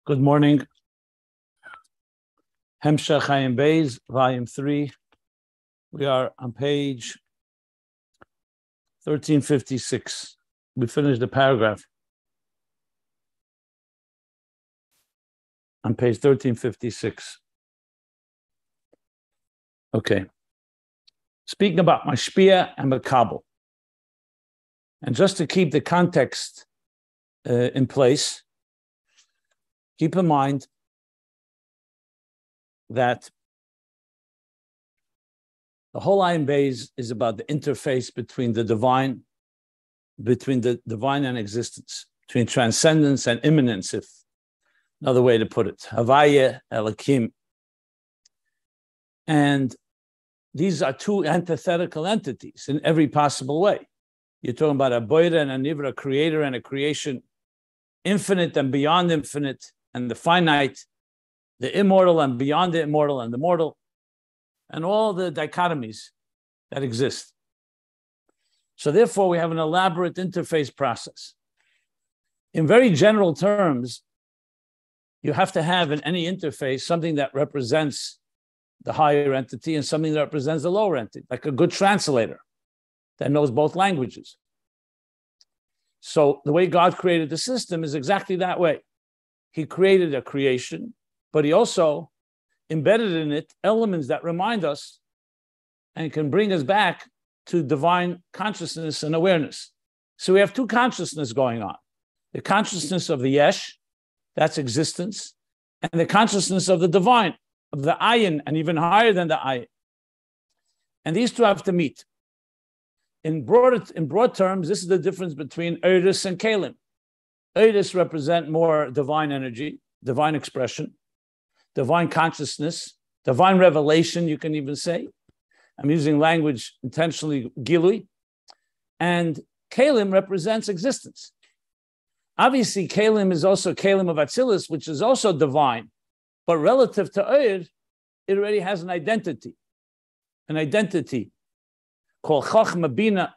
Good morning. Hemshech Ayin Beis, volume 3. We are on page 1356. We finished the paragraph on page 1356. Okay. Speaking about Mashpia and Mekabel. And just to keep the context in place, keep in mind that the whole Ayin Beis is about the interface between the divine and existence, between transcendence and immanence, if another way to put it. Havaya, Elokim. And these are two antithetical entities in every possible way. You're talking about a boira and a nivra, a creator and a creation, infinite and beyond infinite, and the finite, the immortal and beyond the immortal, and the mortal, and all the dichotomies that exist. So therefore, we have an elaborate interface process. In very general terms, you have to have in any interface something that represents the higher entity and something that represents the lower entity, like a good translator that knows both languages. So the way God created the system is exactly that way. He created a creation, but he also embedded in it elements that remind us and can bring us back to divine consciousness and awareness. So we have two consciousnesses going on. The consciousness of the Yesh, that's existence, and the consciousness of the divine, of the Ayin, and even higher than the Ayin. And these two have to meet. In broad terms, this is the difference between Eris and Kalim. Eris represent more divine energy, divine expression, divine consciousness, divine revelation, you can even say. I'm using language intentionally, Gilui. And Kalim represents existence. Obviously, Kalim is also Kalim of Atzilus, which is also divine. But relative to Eir, it already has an identity called Chachma Binah.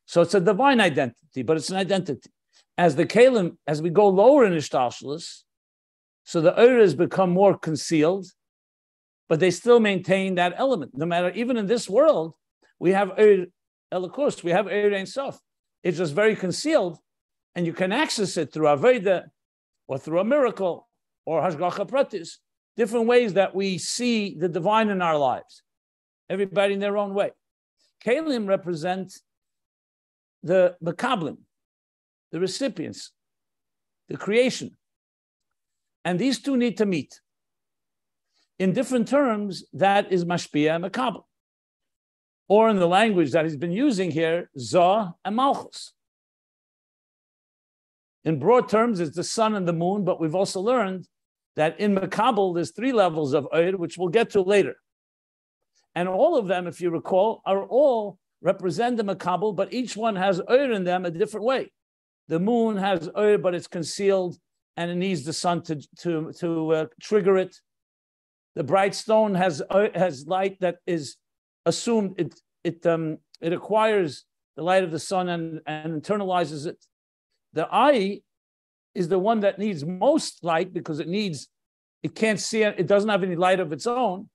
So it's a divine identity, but it's an identity. As the Kalim, as we go lower in Ishtalshalis, so the Eiras become more concealed, but they still maintain that element. No matter, even in this world, we have Eir Elokus, we have Eir Ein Sof. It's just very concealed, and you can access it through Aveda, or through a miracle, or Hashgacha Pratis, different ways that we see the divine in our lives. Everybody in their own way. Kalim represent the Mekablim, the recipients, the creation. And these two need to meet. In different terms, that is Mashpia and Mekabel. Or in the language that he's been using here, Zah and Malchus. In broad terms, it's the sun and the moon, but we've also learned that in Mekabel, there's 3 levels of Eir, which we'll get to later. And all of them, if you recall, are all represent the Mekabel, but each one has Eir in them a different way. The moon has Eir, but it's concealed, and it needs the sun to trigger it. The bright stone has light that is assumed. It acquires the light of the sun and internalizes it. The eye is the one that needs most light because it can't see it. It doesn't have any light of its own.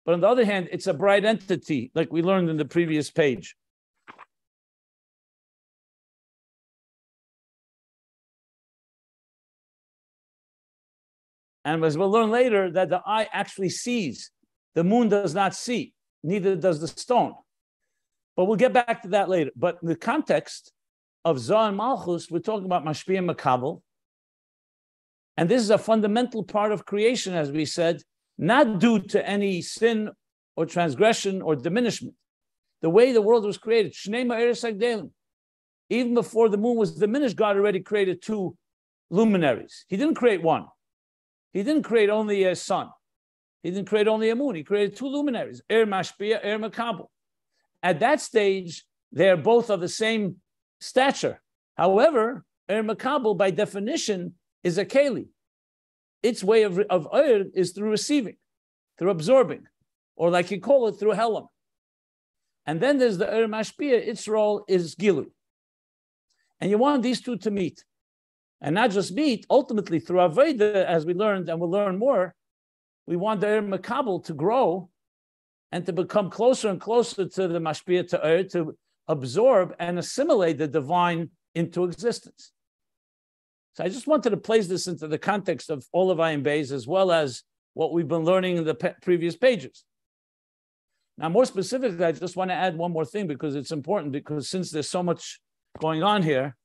But on the other hand, it's a bright entity, like we learned in the previous page. And as we'll learn later, that the eye actually sees. The moon does not see, neither does the stone. But we'll get back to that later. But in the context of Zah and Malchus, we're talking about Mashpia and Mekabel. And this is a fundamental part of creation, as we said, not due to any sin or transgression or diminishment. The way the world was created, even before the moon was diminished, God already created 2 luminaries. He didn't create one. He didn't create only a sun. He didn't create only a moon. He created 2 luminaries, Mashpia, Mekabel. At that stage, they are both of the same stature. However, Mekabel, by definition, is a keli. Its way of Eir is through receiving, through absorbing, or like you call it, through Helam. And then there's the Eir Mashpia. Its role is Gilu. And you want these two to meet. And not just meat, ultimately through Avodah, as we learned, and we'll learn more, we want the Mekabel to grow and to become closer and closer to the Mashpia, to absorb and assimilate the divine into existence. So I just wanted to place this into the context of all of Ayin Beis, as well as what we've been learning in the previous pages. Now, more specifically, I just want to add one more thing because it's important, because since there's so much going on here,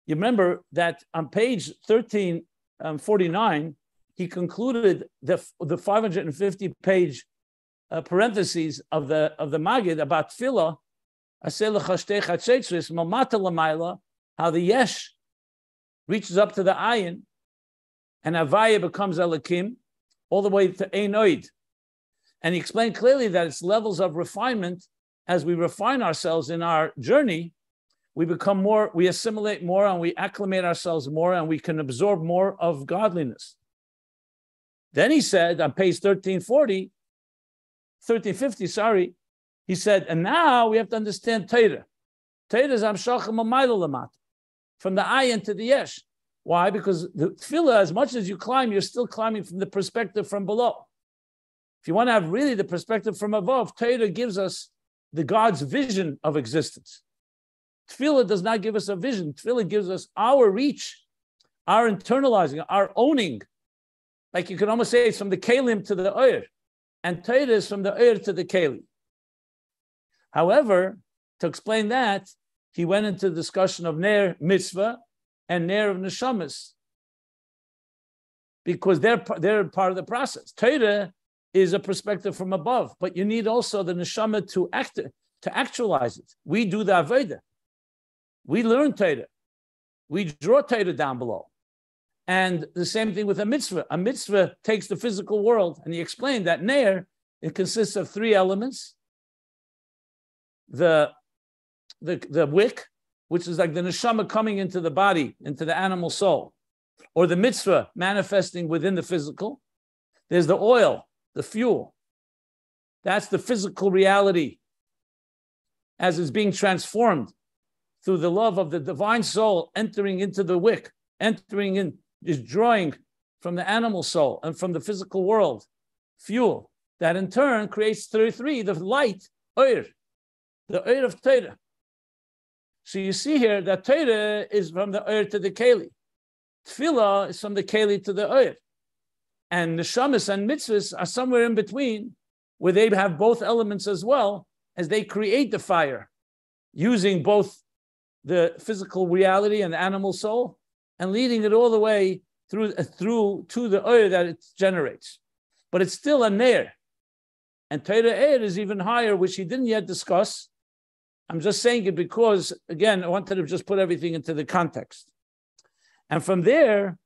you remember that on page 1349, he concluded the 550-page parentheses of the Magid about Tefillah, how the Yesh reaches up to the Ayin, and Havaya becomes Elokim, all the way to Ein Oid. And he explained clearly that it's levels of refinement. As we refine ourselves in our journey, we become more, we assimilate more, and we acclimate ourselves more, and we can absorb more of godliness. Then he said on page 1350, he said, and now we have to understand Torah. Torah is Amshachim Amayla Lamat, from the Ayin to the Yesh. Why? Because the Tefillah, as much as you climb, you're still climbing from the perspective from below. If you want to have really the perspective from above, Torah gives us the God's vision of existence. Tefillah does not give us a vision. Tefillah gives us our reach, our internalizing, our owning. Like you can almost say it's from the Kalim to the Oyer, and Torah is from the Oyer to the Kalim. However, to explain that, he went into the discussion of Ner Mitzvah and Ner of Neshamas, because they're part of the process. Torah is a perspective from above, but you need also the Neshama to actualize it. We do the Avodah. We learn Torah. We draw Torah down below. And the same thing with a mitzvah. A mitzvah takes the physical world, and he explained that Ner, it consists of three elements. The wick, which is like the neshama coming into the body, into the animal soul, or the mitzvah manifesting within the physical. There's the oil, the fuel. That's the physical reality as it's being transformed through the love of the divine soul entering into the wick, entering in, is drawing from the animal soul and from the physical world, fuel, that in turn creates 33, the light, Oyer, the Oyer of Torah. So you see here that Torah is from the Oyer to the Keli. Tefillah is from the Keli to the Oyer. And Neshamas and Mitzvahs are somewhere in between, where they have both elements as well, as they create the fire, using both the physical reality and the animal soul, and leading it all the way through to the Oyer that it generates. But it's still a Ner. And Torah Eir is even higher, which he didn't yet discuss. I'm just saying it because, again, I wanted to just put everything into the context. And from there,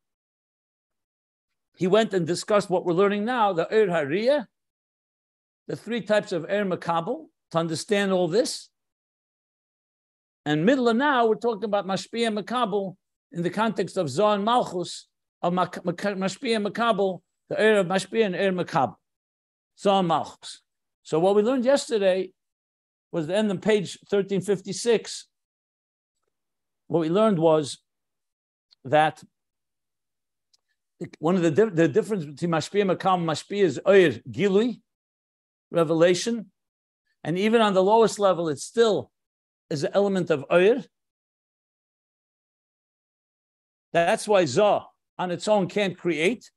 he went and discussed what we're learning now, the Eir Hariyah, the three types of Eir Mekabel, to understand all this. And middle of now, we're talking about Mashpia and Mekabel in the context of Zoh and Malchus, of Mashpia and Mekabel, the Eir of Mashpia and Eir Mekabel, Zoh and Malchus. So what we learned yesterday was the end of page 1356. What we learned was that one of the difference between Mashpia and Mekabel, Mashpia is Oyer Gilui, revelation, and even on the lowest level, it still is an element of Oyer. That's why Zoh on its own can't create,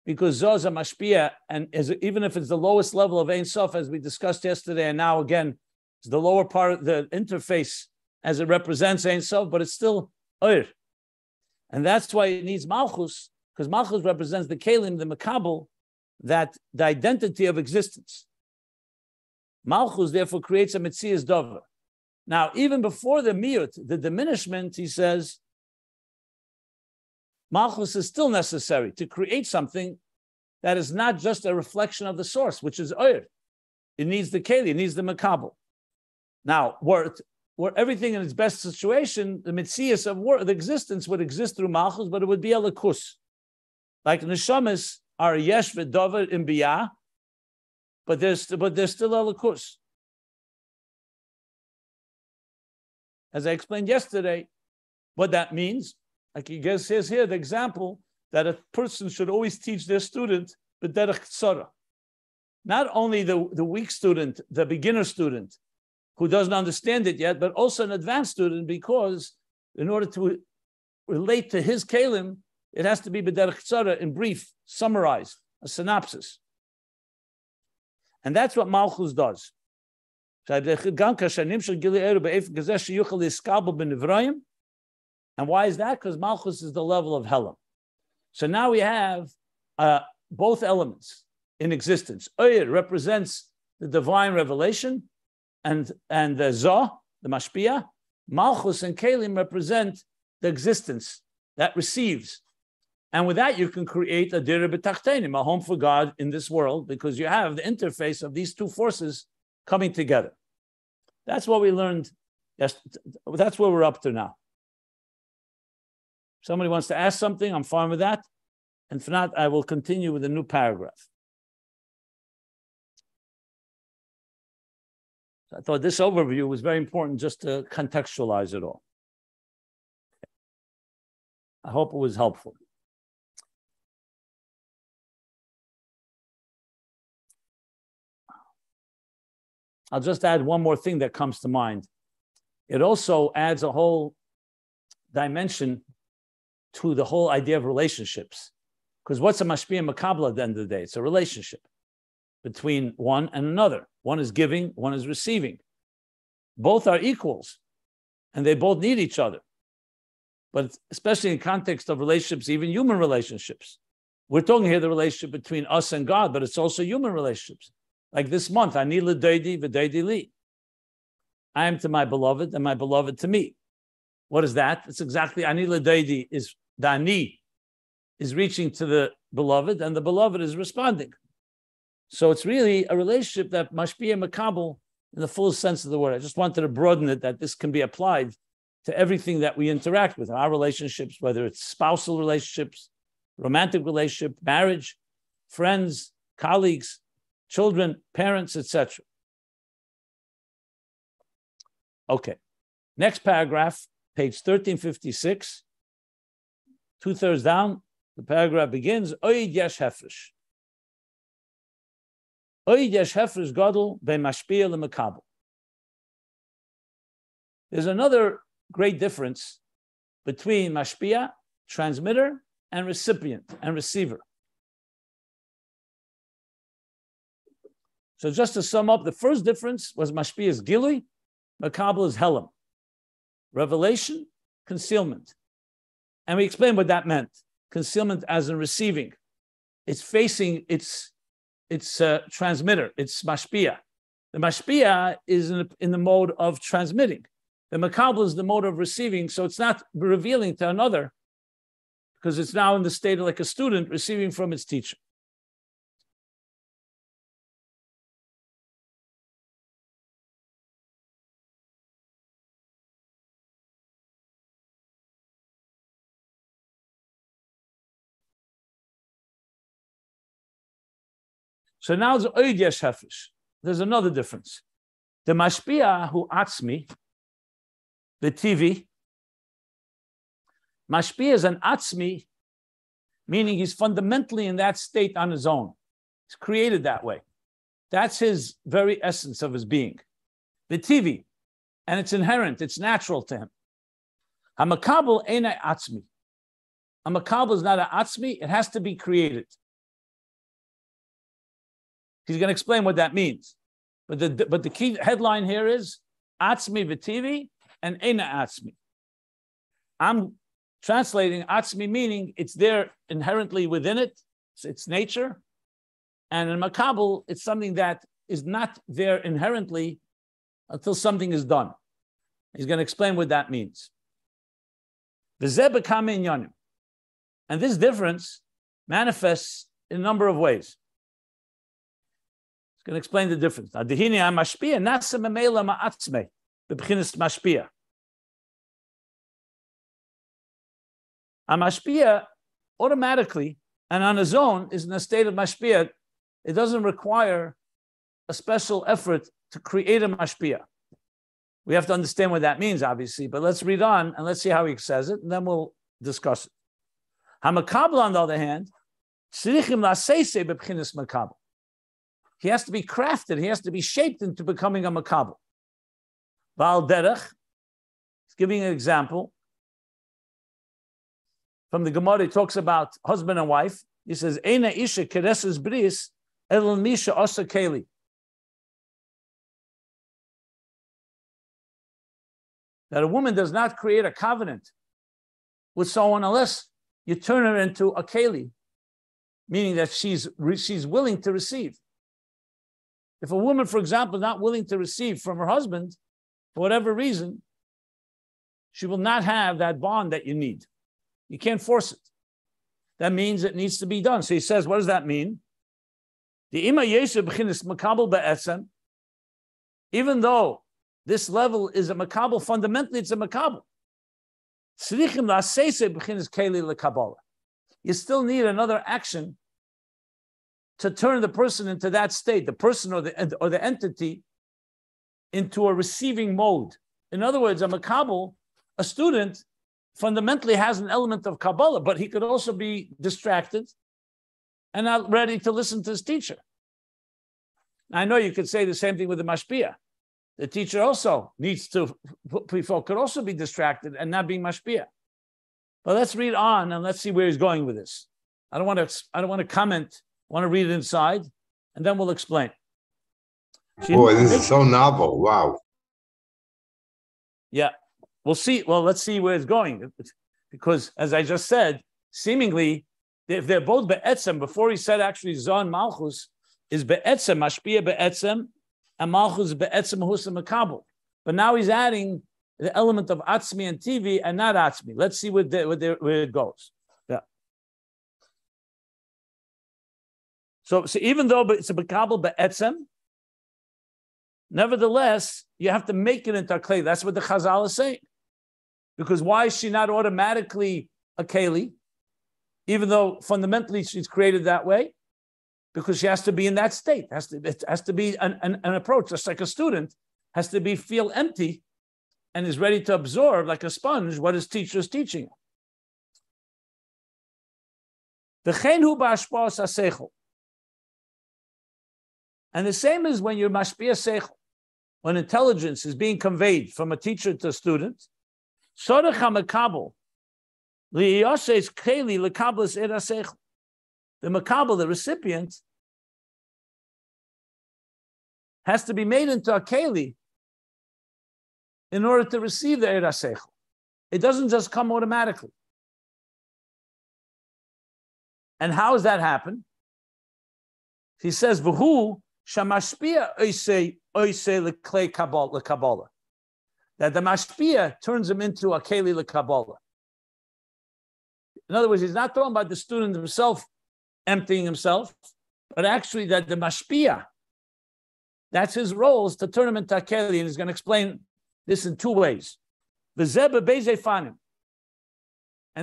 because Zoh is a Mashpia, and even if it's the lowest level of Ein Sof, as we discussed yesterday, and now again, it's the lower part of the interface as it represents Ein Sof, but it's still Oyer. And that's why it needs Malchus, because Malchus represents the Kalim, the Mekabel, that the identity of existence. Malchus therefore creates a Metzias Dover. Now, even before the Miut, the diminishment, he says, Malchus is still necessary to create something that is not just a reflection of the source, which is Oyer. It needs the Keli, it needs the Mekabel. Now, where everything in its best situation, the Metzias of the existence would exist through Malchus, but it would be a Lakus. Like Neshamas are Yesh v'Dover in Biyah, but there's still a Lakus. As I explained yesterday, what that means, Like he says here, the example that a person should always teach their student b'derech tzara. Not only the weak student, the beginner student, who doesn't understand it yet, but also an advanced student, because in order to relate to his kelim, it has to be b'derech tzara, in brief, summarized, a synopsis. And that's what Malchus does. And why is that? Because Malchus is the level of Helam. So now we have both elements in existence. Oyer represents the divine revelation, and the Zoh, the Mashpia. Malchus and Kelim represent the existence that receives. And with that, you can create a Dira B'Tachtenim, a home for God in this world, because you have the interface of these two forces coming together. That's what we learned. Yes, that's where we're up to now. Somebody wants to ask something, I'm fine with that. And if not, I will continue with a new paragraph. I thought this overview was very important just to contextualize it all. I hope it was helpful. I'll just add one more thing that comes to mind. It also adds a whole dimension to the whole idea of relationships. Because what's a Mashpia and Mekabel at the end of the day? It's a relationship between one and another. One is giving, one is receiving. Both are equals, and they both need each other. But especially in context of relationships, even human relationships. We're talking here the relationship between us and God, but it's also human relationships. Like this month, Ani l'doidi v'doidi li. I am to my beloved, and my beloved to me. What is that? It's exactly Ani l'doidi is the Ani is reaching to the beloved, and the beloved is responding. So it's really a relationship that Mashpia and Mekabel in the fullest sense of the word. I just wanted to broaden it, that this can be applied to everything that we interact with, our relationships, whether it's spousal relationships, romantic relationship, marriage, friends, colleagues, children, parents, etc. Okay. Next paragraph, page 1356. 2/3 down, the paragraph begins, Oid yesh hefresh. Oid yesh hefresh gadol ben Mashpia leMekabel. There's another great difference between Mashpia, transmitter, and recipient and receiver. So just to sum up, the first difference was Mashpia's Gilui, Mekabel is Helam. Revelation, concealment. And we explained what that meant. Concealment as in receiving. It's facing its transmitter, it's Mashpia. The Mashpia is in the mode of transmitting. The Mekabel is the mode of receiving, so it's not revealing to another, because it's now in the state of like a student receiving from its teacher. So now the Oid yesh hefresh. There's another difference. The Mashpia who Atzmi, the p.v. Mashpia is an Atzmi, meaning he's fundamentally in that state on his own. He's created that way. That's his very essence of his being. The p.v. And it's inherent, it's natural to him. A Mekabel ain't a Atzmi. A Mekabel is not an Atzmi, it has to be created. He's going to explain what that means. But the key headline here is Atzmi v'tivi and Eina Atzmi. I'm translating Atzmi meaning it's there inherently within it, it's its nature. And in Mekabel, it's something that is not there inherently until something is done. He's going to explain what that means. V'zeh b'kama inyanim. And this difference manifests in a number of ways. Going to explain the difference. Now, dehini Mashpia nasa memela ma'atzmei b'bchinas Mashpia. A Mashpia automatically and on his own is in a state of Mashpia. It doesn't require a special effort to create a Mashpia. We have to understand what that means, obviously. But let's read on and let's see how he says it, and then we'll discuss it. HaMekabel, on the other hand, Mekabel. He has to be crafted. He has to be shaped into becoming a Mekabel. Val derech, he's giving an example. From the Gemara, he talks about husband and wife. He says, Eina isha kereses bris el misha osa keli. That a woman does not create a covenant with someone unless you turn her into a keli, meaning that she's willing to receive. If a woman, for example, is not willing to receive from her husband, for whatever reason, she will not have that bond that you need. You can't force it. That means it needs to be done. So he says, what does that mean? The ima yeshu b'chinas Mekabel be'etzem, even though this level is a Mekabel, fundamentally it's a Mekabel. You still need another action to turn the person into that state, the person or the entity, into a receiving mode. In other words, a Mekabel, a student, fundamentally has an element of Kabbalah, but he could also be distracted and not ready to listen to his teacher. I know you could say the same thing with the Mashpia. The teacher also needs to, could also be distracted and not being Mashpia. But let's read on and let's see where he's going with this. I don't want to comment. I want to read it inside, and then we'll explain. Boy, this is so novel. Wow. Yeah. We'll see. Well, let's see where it's going. Because as I just said, seemingly, if they're both be'etzem, before he said actually Zon Malchus is be'etzem, Mashpia be'etzem, and Malchus be'etzem husa Mekabel. But now he's adding the element of Atzmi and p.v and not Atzmi. Let's see where it goes. Yeah. So even though it's a Mekabel be'etzem, nevertheless, you have to make it into a klei. That's what the Chazal is saying. Because why is she not automatically a keli, even though fundamentally she's created that way? Because she has to be in that state. It has to be an approach, just like a student has to feel empty and is ready to absorb, like a sponge, what his teacher is teaching. And the same is when you're mashpia seichel, when intelligence is being conveyed from a teacher to a student. The Mekabel, the recipient, has to be made into a keli in order to receive the Eira Seichel. It doesn't just come automatically. And how does that happen? He says, "V'hu shamashpia oisei leklei Kabbalah." That the Mashpia turns him into a keli lekabbalah. In other words, he's not talking about the student himself emptying himself, but actually that the Mashpia, that's his role, is to turn him into a keli, and he's going to explain this in two ways. And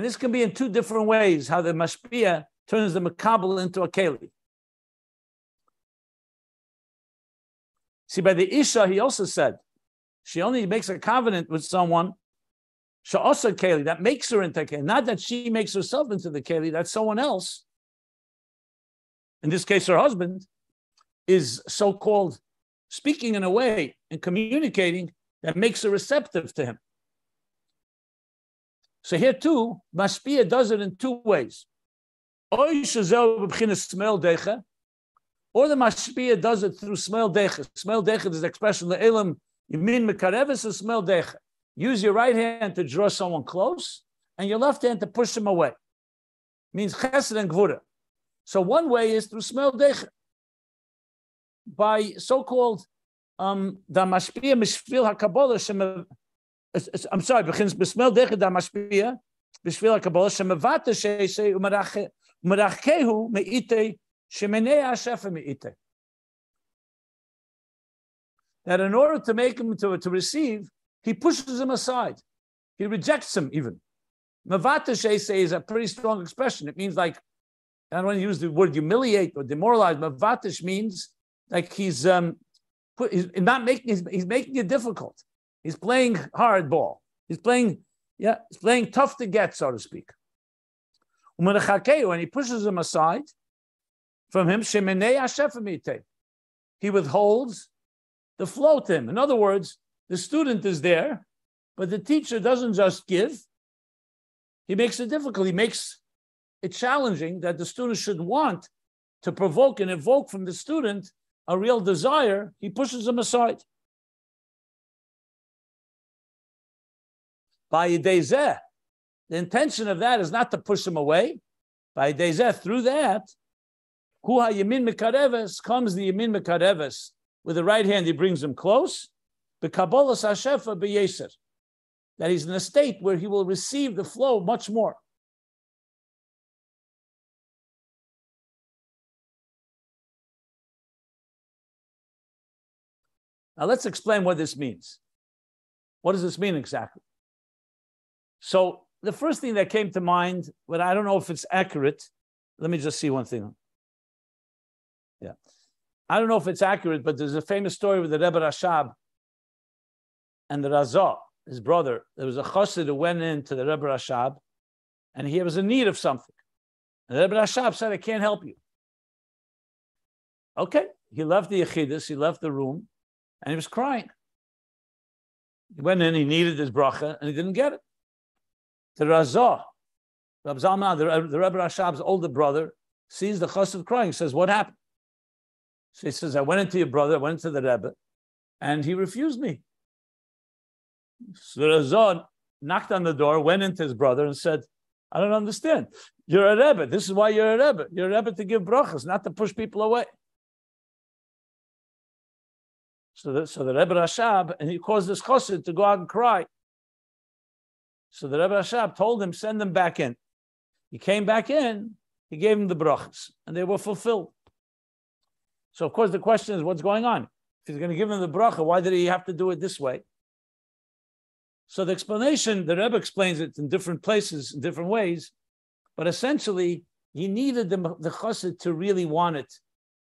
this can be in two different ways, how the Mashpia turns the Mekabel into a keli. See, by the Isha, he also said, she only makes a covenant with someone, she'osa keli, that makes her into keli. Not that she makes herself into the keli, that someone else, in this case her husband, is so-called speaking in a way and communicating that makes her receptive to him. So here too, Mashpia does it in two ways. Or the Mashpia does it through smel decha. Smel decha is the expression, le'elam Yimin mekareves is smel decha. Use your right hand to draw someone close, and your left hand to push them away. Means chesed and gvura. So one way is through smel decha, by so-called the mashpia mishvil hakabbalah shema. I'm sorry, begins b'smel decha da mashpia b'shvil hakabbalah shemavata sheisei umerachkehu meite shemenei hashefa meite. That in order to make him to receive, he pushes him aside. He rejects him even. Mavata say is a pretty strong expression. It means like, I don't want to use the word humiliate or demoralize. Mavatish means like he's making it difficult. He's playing hardball. He's playing Yeah, it's playing tough to get, so to speak. When he pushes him aside from him, he withholds the flow to him. In other words, the student is there, but the teacher doesn't just give. He makes it difficult. He makes it challenging that the student should want to provoke and evoke from the student a real desire. He pushes him aside. By Yidezeh, the intention of that is not to push him away. By Yidezeh, through that, Huha Yamin Mekareves, comes the Yamin Mekareves. With the right hand, he brings him close. B'kabolas Hashefa b'yeser. That he's in a state where he will receive the flow much more. Now let's explain what this means. What does this mean exactly? So the first thing that came to mind, but I don't know if it's accurate. Let me just see one thing. Yeah. I don't know if it's accurate, but there's a famous story with the Rebbe Rashab and the Razah, his brother. There was a chassid who went into the Rebbe Rashab and he was in need of something. And the Rebbe Rashab said, I can't help you. Okay. He left the Yechidus, he left the room, and he was crying. He went in, he needed his bracha, and he didn't get it. The Razah, Rab Zalman, the Rebbe Rashab's older brother, sees the chassid crying, says, what happened? So he says, I went into your brother, I went into the Rebbe, and he refused me. So the Razah knocked on the door, went into his brother, and said, I don't understand. You're a Rebbe. This is why you're a Rebbe. You're a Rebbe to give brachas, not to push people away. So the Rebbe Rashab, and he caused this chassid to go out and cry. So the Rebbe Rashab told him, send him back in. He came back in, he gave him the brachas, and they were fulfilled. So of course the question is, what's going on? If he's going to give him the bracha, why did he have to do it this way? So the explanation, the Rebbe explains it in different places, in different ways, but essentially he needed the chassid to really want it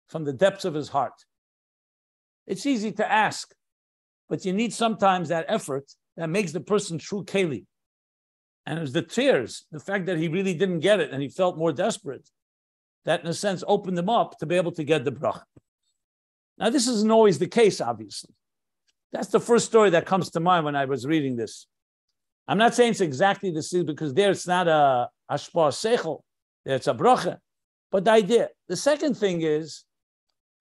from the depths of his heart. It's easy to ask, but you need sometimes that effort that makes the person true keli. And it was the tears, the fact that he really didn't get it and he felt more desperate, that in a sense opened him up to be able to get the bracha. Now this isn't always the case, obviously. That's the first story that comes to mind when I was reading this. I'm not saying it's exactly the same because there it's not a hashpah seichel, it's a bracha, but the idea. The second thing is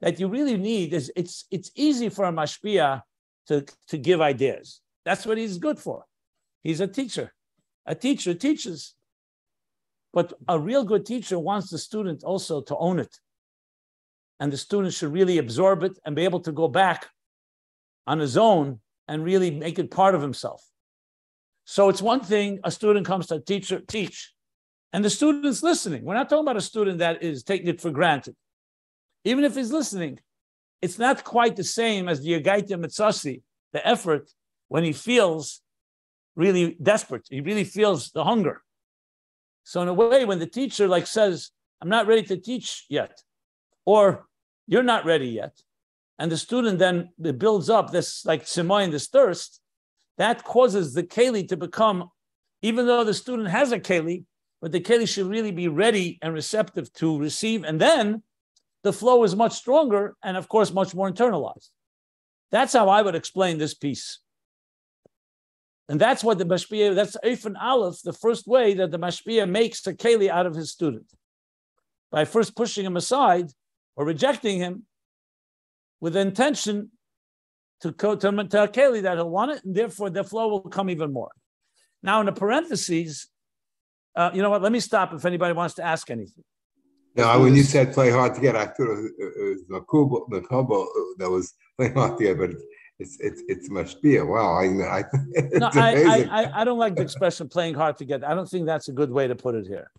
that you really need is it's easy for a Mashpia to give ideas. That's what he's good for. He's a teacher. A teacher teaches. But a real good teacher wants the student also to own it. And the student should really absorb it and be able to go back on his own and really make it part of himself. So it's one thing, a student comes to a teacher, teach, and the student's listening. We're not talking about a student that is taking it for granted. Even if he's listening, it's not quite the same as the Yagaita Mitzasi, the effort when he feels really desperate. He really feels the hunger. So in a way, when the teacher says, I'm not ready to teach yet, or you're not ready yet, and the student then builds up this tzimoyin, this thirst, that causes the keli to become, even though the student has a keli, but the keli should really be ready and receptive to receive, and then the flow is much stronger and, of course, much more internalized. That's how I would explain this piece. And that's what the Mashpia, that's Eifin Aleph, the first way that the Mashpia makes a keli out of his student. By first pushing him aside or rejecting him with the intention to a keli that he'll want it, and therefore the flow will come even more. Now, in the parentheses, you know what, let me stop if anybody wants to ask anything. No, when you said play hard to get, I thought it was Mekabel that was playing hard to get, but it's Mashpia. Wow, I don't like the expression playing hard to get. I don't think that's a good way to put it here.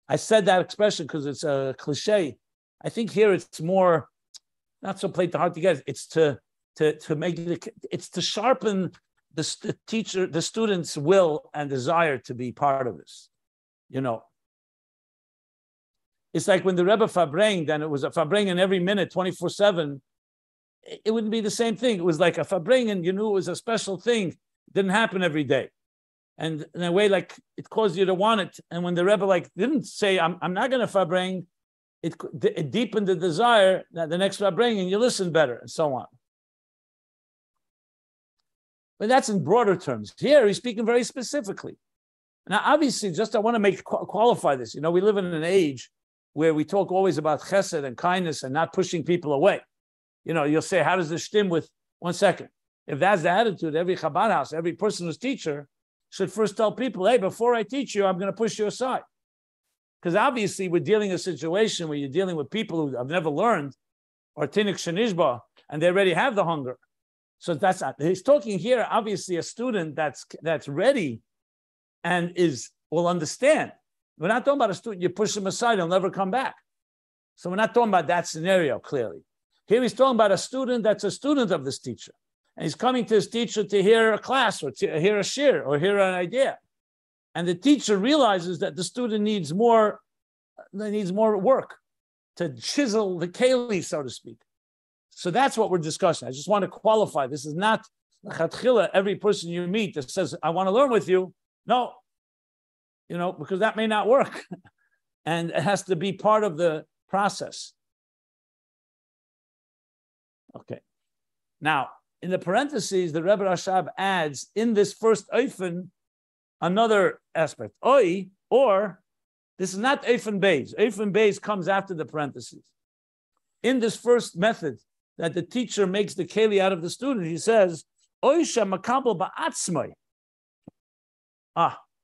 I said that expression because it's a cliche. I think here it's more not so play hard to get. It's to make it. It's to sharpen the teacher, the student's will and desire to be part of this. You know. It's like when the Rebbe Fabring, then it was a Fabring in every minute, 24/7. It wouldn't be the same thing. It was like a Fabring, and you knew it was a special thing. It didn't happen every day. And in a way, like it caused you to want it. And when the Rebbe like didn't say, I'm not going to farbring, it deepened the desire that the next farbring, you listen better, and so on. But that's in broader terms. Here, he's speaking very specifically. Now, obviously, I want to qualify this. We live in an age where we talk always about chesed and kindness and not pushing people away. You'll say, how does this stem with 1 second? If that's the attitude, every Chabad house, every person who's teacher should first tell people, hey, before I teach you, I'm going to push you aside. Because obviously we're dealing in a situation where you're dealing with people who have never learned, or tinik shenishba, and they already have the hunger. So that's not, he's talking here, obviously a student that's ready and will understand. We're not talking about a student, you push him aside, he'll never come back. So we're not talking about that scenario, clearly. Here he's talking about a student that's a student of this teacher. And he's coming to his teacher to hear a class or to hear a shir or hear an idea. And the teacher realizes that the student needs more work to chisel the keli, so to speak. So that's what we're discussing. I just want to qualify. This is not every person you meet that says, I want to learn with you. No, because that may not work. And it has to be part of the process. Okay. Now, in the parentheses, the Rebbe Rashab adds in this first Eifen another aspect. Oi, or this is not Ayin Beis. Ayin Beis comes after the parentheses. In this first method that the teacher makes the keli out of the student, he says, Oisha Mekabel Atzmi.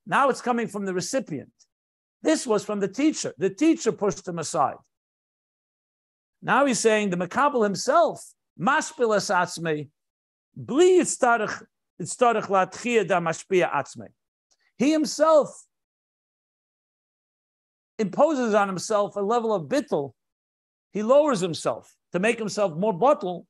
Now it's coming from the recipient. This was from the teacher. The teacher pushed him aside. Now he's saying the Mekabel himself, Mashpia Atzmi, Bli Yitztarech Latchia da Mashpia Atzmi. He himself imposes on himself a level of bittul. He lowers himself to make himself more bottle.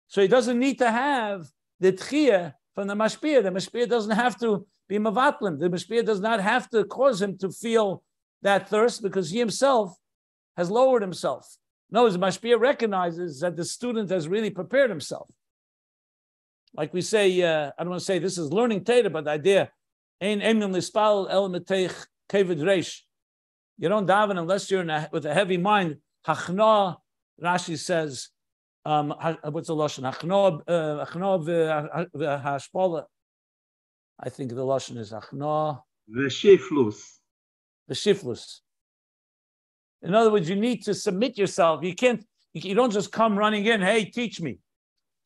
So he doesn't need to have the tchiyah from the mashpia. The mashpia doesn't have to be mavatlim. The mashpia does not have to cause him to feel that thirst because he himself has lowered himself. No, the mashpia recognizes that the student has really prepared himself. Like we say, I don't want to say this is learning Torah, but the idea, ein emnim lispal el meteich kevid reish. You don't daven unless you're with a heavy mind. Hachna, Rashi says, what's the lashon? Hachna v'hashpola. I think the lashon is hachna. V'shiflus. V'shiflus. In other words, you need to submit yourself. You don't just come running in, hey, teach me.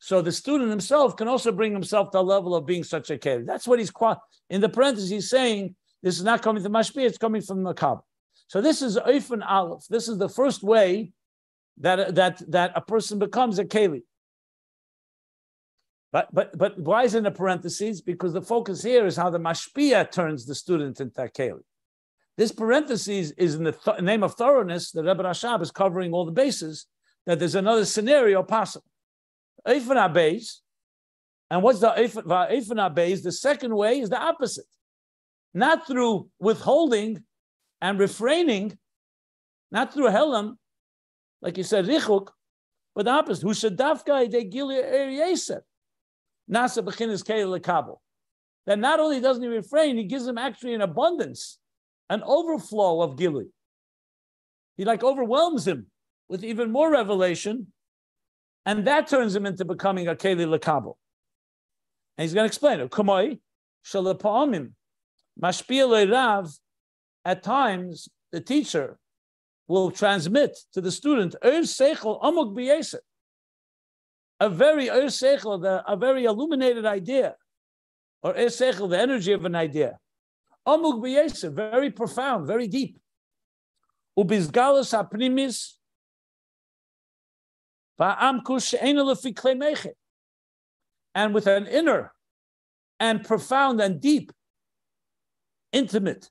So the student himself can also bring himself to a level of being such a kid. That's what he's in the parentheses. He's saying this is not coming from Mashpia; it's coming from Mekabel. So this is Eifen Aleph. This is the first way that a person becomes a keli. But why is it in the parentheses? Because the focus here is how the Mashpia turns the student into a keli. This parentheses is in the name of thoroughness. The Rebbe Rashab is covering all the bases. That there's another scenario possible. Ayin Beis, and what's the Ayin Beis? The second way is the opposite. Not through withholding and refraining, not through helam, like you said, richuk, but the opposite. Who should dafka de gilia erieser, nasa bechinas keil lekabel. That not only doesn't he refrain, he gives him actually an abundance, an overflow of gili. He overwhelms him with even more revelation, and that turns him into becoming a keli lekabel. And he's going to explain it. Kumoi shalapamim mashpia leirav. At times, the teacher will transmit to the student a very illuminated idea, or the energy of an idea. Very profound, very deep. And with an inner and profound and deep, intimate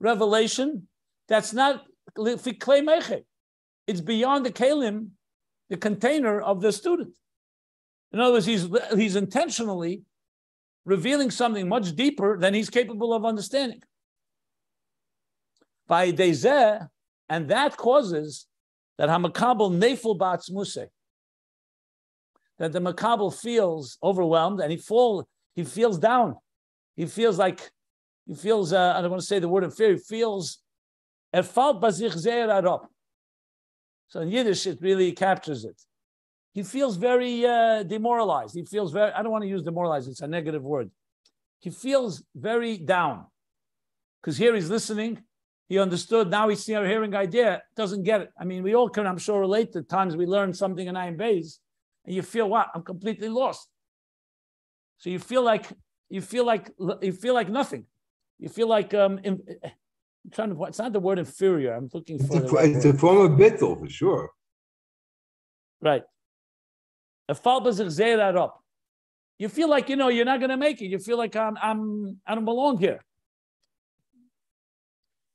revelation that's not it's beyond the kalim, the container of the student. In other words, he's intentionally revealing something much deeper than he's capable of understanding. By dezeh, and that causes that hamakabel nefel ba'atzmuseh, that the Mekabel feels overwhelmed and he feels down. He feels I don't want to say the word inferior, he feels, fällt bei sich sehr herab. So in Yiddish, it really captures it. He feels very demoralized. He feels very, I don't want to use demoralized, it's a negative word. He feels very down. Because here he's listening, he understood, now he's hearing idea, doesn't get it. I mean, we all can, I'm sure, relate to times we learn something in Ayin Beis, and you feel, what? I'm completely lost. So you feel like nothing. You feel like I'm trying to. It's not the word inferior. I'm looking for. It's a form of bittul for sure. Right. You feel like you're not going to make it. You feel like I don't belong here.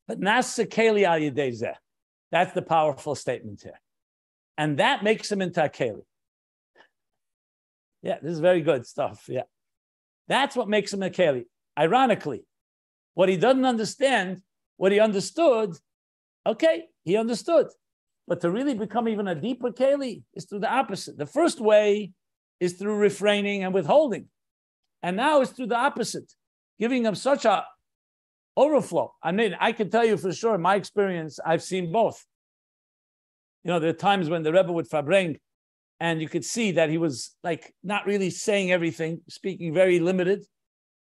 But nasa keli al yedei zeh. That's the powerful statement here, and that makes him into a keli. Yeah, this is very good stuff. Yeah, that's what makes him a keli. Ironically, what he doesn't understand, what he understood, okay, he understood. But to really become even a deeper keli is through the opposite. The first way is through refraining and withholding. And now it's through the opposite, giving him such a overflow. I mean, I can tell you for sure, in my experience, I've seen both. There are times when the Rebbe would farbring, and you could see that he was like not really saying everything, speaking very limited.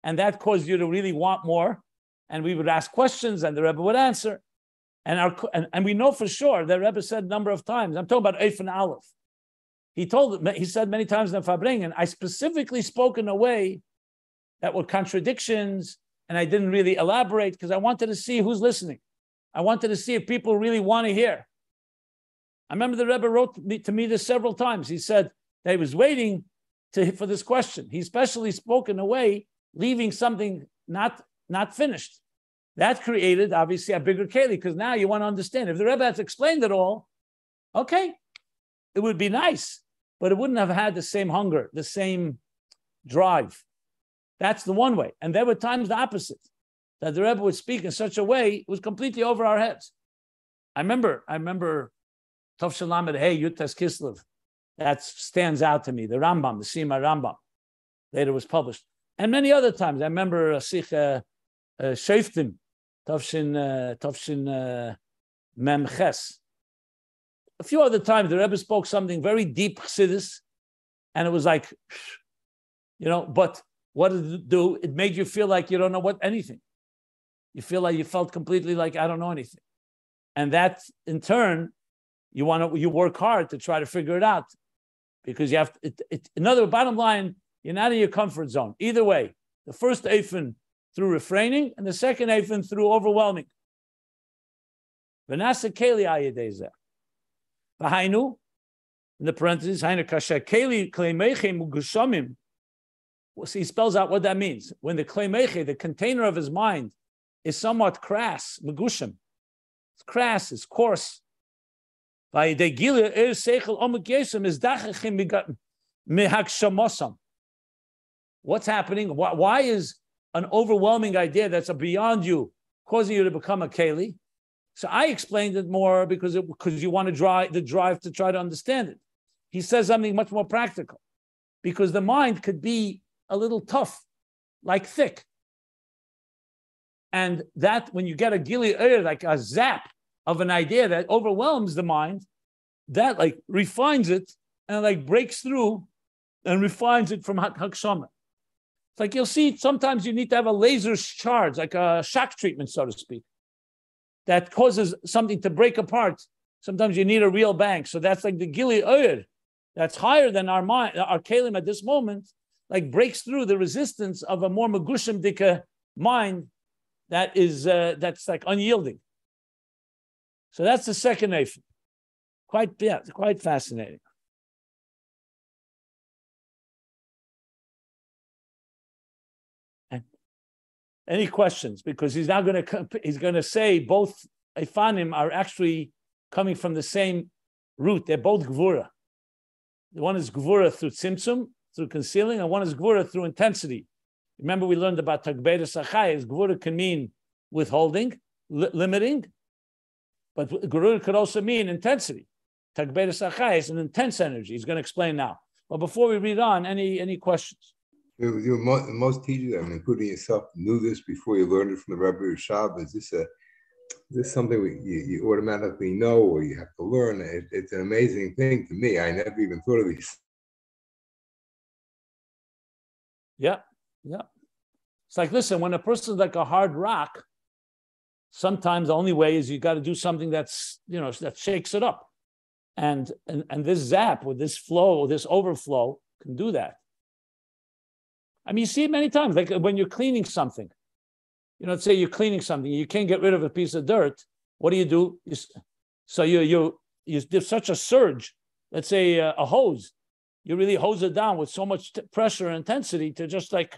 And that caused you to really want more. And we would ask questions and the Rebbe would answer. And we know for sure the Rebbe said a number of times, I'm talking about Eif and Aleph. He said many times in the Farbringen, I specifically spoke in a way that were contradictions, and I didn't really elaborate because I wanted to see who's listening. I wanted to see if people really want to hear. I remember the Rebbe wrote to me this several times. He said that he was waiting for this question. He especially spoke in a way, leaving something not finished. That created, obviously, a bigger keli, because now you want to understand. If the Rebbe had explained it all, okay, it would be nice, but it wouldn't have had the same hunger, the same drive. That's the one way. And there were times the opposite, that the Rebbe would speak in such a way, it was completely over our heads. I remember Tov Shalamed Hey Yutas Kislev. That stands out to me. The Rambam, the Sima Rambam, later was published. And many other times. I remember Sikh Sheftim, Tovshin Memches. A few other times the Rebbe spoke something very deep Chassidus, and it was like, but what did it do? It made you feel like you don't know anything. You feel like you felt completely like, I don't know anything. And that, in turn, you work hard to try to figure it out, because you have another bottom line, you're not in your comfort zone. Either way, the first Eifin through refraining, and the second Eifin through overwhelming. V'nasa keli al yedei zeh. V'hainu, in the parentheses, hainu kasher keli kleimeche mugushamim. So he spells out what that means. When the kleimeche, the container of his mind, is somewhat crass, megusham. It's crass, it's coarse. What's happening? Why is an overwhelming idea that's beyond you causing you to become a keli? So I explained it more because you want to drive to try to understand it. He says something much more practical, because the mind could be a little tough, like thick. And that when you get a gili like a zap of an idea that overwhelms the mind, that like refines it and like breaks through and refines it from hakshama. It's like you'll see sometimes you need to have a laser charge, like a shock treatment, so to speak, that causes something to break apart. Sometimes you need a real bang. So that's like the gili oyer, that's higher than our mind, our kelim at this moment, like breaks through the resistance of a more megushim dika mind that is that's like unyielding. So that's the second eifin. Quite fascinating. Any questions? Because he's now going to say both Eifanim are actually coming from the same root. They're both Gevura. One is Gevura through tzimtzum, through concealing, and one is Gevura through intensity. Remember, we learned about Takbeirus Achayis. Gevura can mean withholding, limiting, but Gevura could also mean intensity. Takbeirus Achayis is an intense energy. He's going to explain now. But before we read on, any questions? Most teachers, including yourself, knew this before you learned it from the Rebbe Rashab. Is this something you automatically know or you have to learn? It's an amazing thing to me. I never even thought of these. Yeah. It's like, listen, when a person's like a hard rock, sometimes the only way is you got to do something that's, that shakes it up. And this zap with this flow, or this overflow can do that. I mean, you see it many times, like when you're cleaning something. Let's say you're cleaning something, you can't get rid of a piece of dirt. What do? You there's such a surge. Let's say a hose, you really hose it down with so much pressure and intensity to just like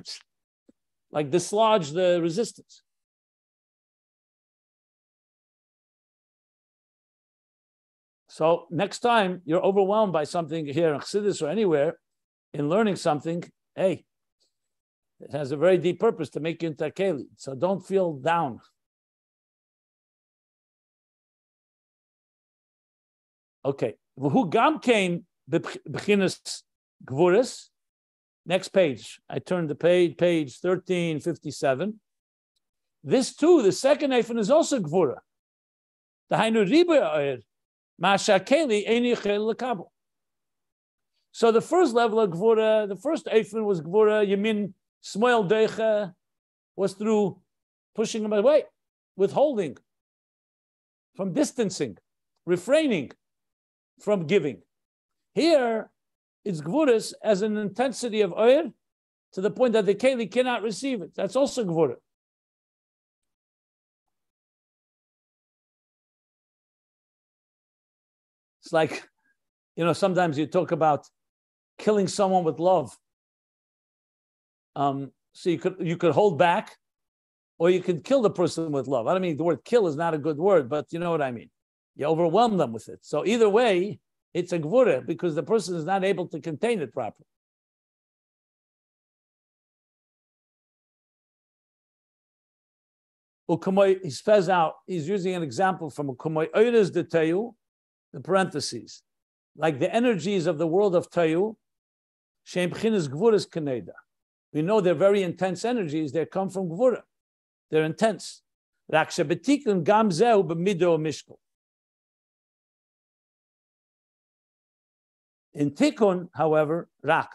dislodge the resistance. So next time you're overwhelmed by something here in Chassidus or anywhere, in learning something, hey, it has a very deep purpose to make you into a keli. So don't feel down. Okay. Who gam came b'chinas Gevuros. Next page. I turned the page 1357. This too, the second eifin is also Gevura. The hainu riba masha keli eini chel lekabel. So the first level of Gevura, the first eifin was Gevura Yamin Smoil Deicha, was through pushing him away, withholding, from distancing, refraining from giving. Here, it's Gevuros as an intensity of oir to the point that the keli cannot receive it. That's also Gevura. It's like, sometimes you talk about killing someone with love. So you could hold back, or you could kill the person with love. I don't mean the word kill is not a good word, but you know what I mean. You overwhelm them with it. So either way, it's a Gevura because the person is not able to contain it properly. He spells out, he's using an example from Ukumay Oires de Tayu, the parentheses, like the energies of the world of Tayu, Shem B'chinas Gevuros Kaneda. We know they're very intense energies. They come from Gevura. They're intense. In Tikkun, however, Rak.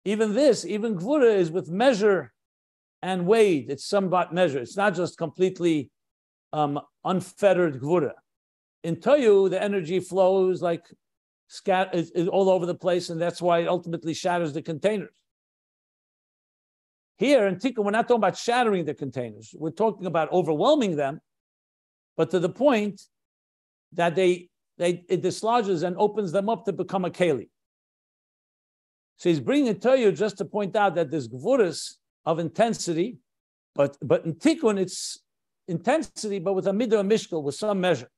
Even Gevura is with measure and weighed. It's somewhat measured. It's not just completely unfettered Gevura. In Toyu, the energy flows like is all over the place, and that's why it ultimately shatters the containers. Here in Tikkun, we're not talking about shattering the containers. We're talking about overwhelming them, but to the point that it dislodges and opens them up to become a keli. So he's bringing it to you just to point out that there's Gevuros of intensity, but in Tikkun it's intensity, but with a midah and mishkel, with some measure.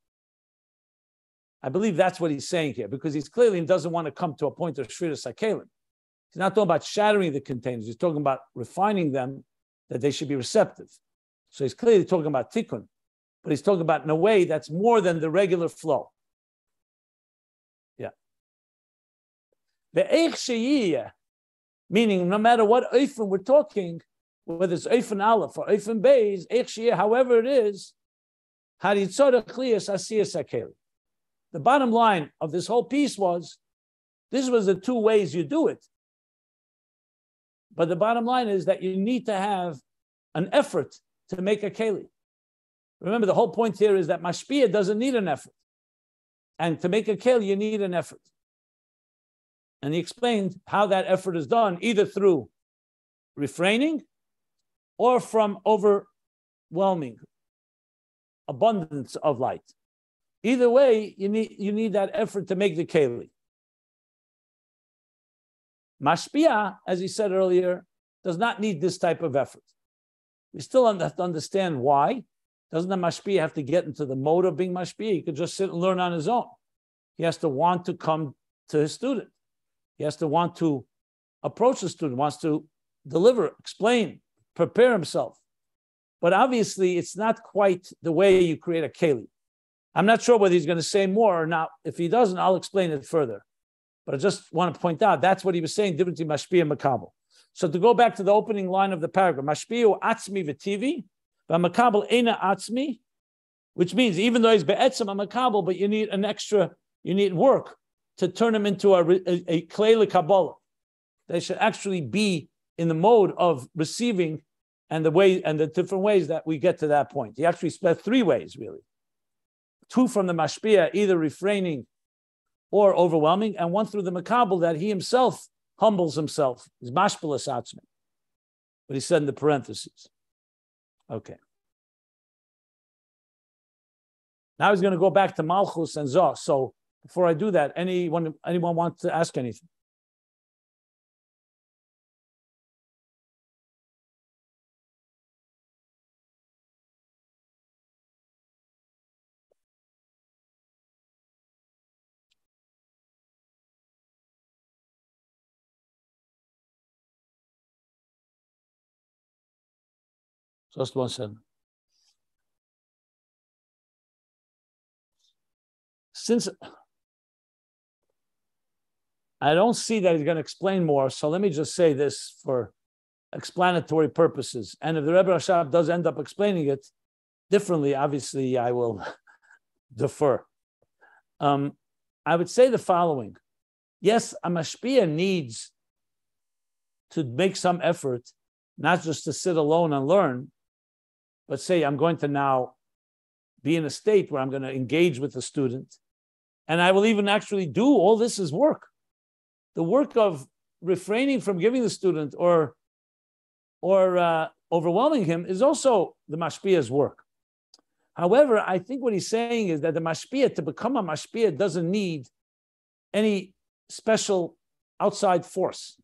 I believe that's what he's saying here, because he's clearly doesn't want to come to a point of shviras hakelim. He's not talking about shattering the containers. He's talking about refining them, that they should be receptive. So he's clearly talking about tikkun, but he's talking about in a way that's more than the regular flow. Yeah. The eich sheyiyah, meaning no matter what eifin we're talking, whether it's eifin aleph or eifin beis, eich sheyiyah, however it is, haritzorach liyas asiyas hakeli. The bottom line of this whole piece was, this was the two ways you do it. But the bottom line is that you need to have an effort to make a keli. Remember, the whole point here is that Mashpia doesn't need an effort. And to make a keli, you need an effort. And he explained how that effort is done, either through refraining or from overwhelming abundance of light. Either way, you need that effort to make the keli. Mashpia, as he said earlier, does not need this type of effort. We still have to understand why. Doesn't the Mashpia have to get into the mode of being Mashpia? He could just sit and learn on his own. He has to want to come to his student. He has to want to approach the student, wants to deliver, explain, prepare himself. But obviously, it's not quite the way you create a keli. I'm not sure whether he's going to say more or not. If he doesn't, I'll explain it further. But I just want to point out, that's what he was saying, different between Mashpia and Mekabel. So to go back to the opening line of the paragraph, Mashpia Atzmi v.t.v. Mekabel Eina Atzmi, which means even though he's be'etzem a Mekabel, but you need you need work to turn him into a klei Kabbalah. They should actually be in the mode of receiving and the different ways that we get to that point. He actually spent 3 ways, really. 2 from the Mashpia, either refraining or overwhelming, and 1 through the Mekabel that he himself humbles himself. He's Mashpia Atzmi. But he said in the parentheses. Okay. Now he's going to go back to Malchus and Zoh. So before I do that, anyone want to ask anything? Just 1 second. Since I don't see that he's going to explain more, so let me just say this for explanatory purposes. And if the Rebbe Rashab does end up explaining it differently, obviously I will defer. I would say the following. Yes, a Mashpia needs to make some effort, not just to sit alone and learn, but say, I'm going to now be in a state where I'm going to engage with the student. And I will even actually do all this as work. The work of refraining from giving the student or overwhelming him is also the Mashpia's work. However, I think what he's saying is that the Mashpia, to become a Mashpia, doesn't need any special outside force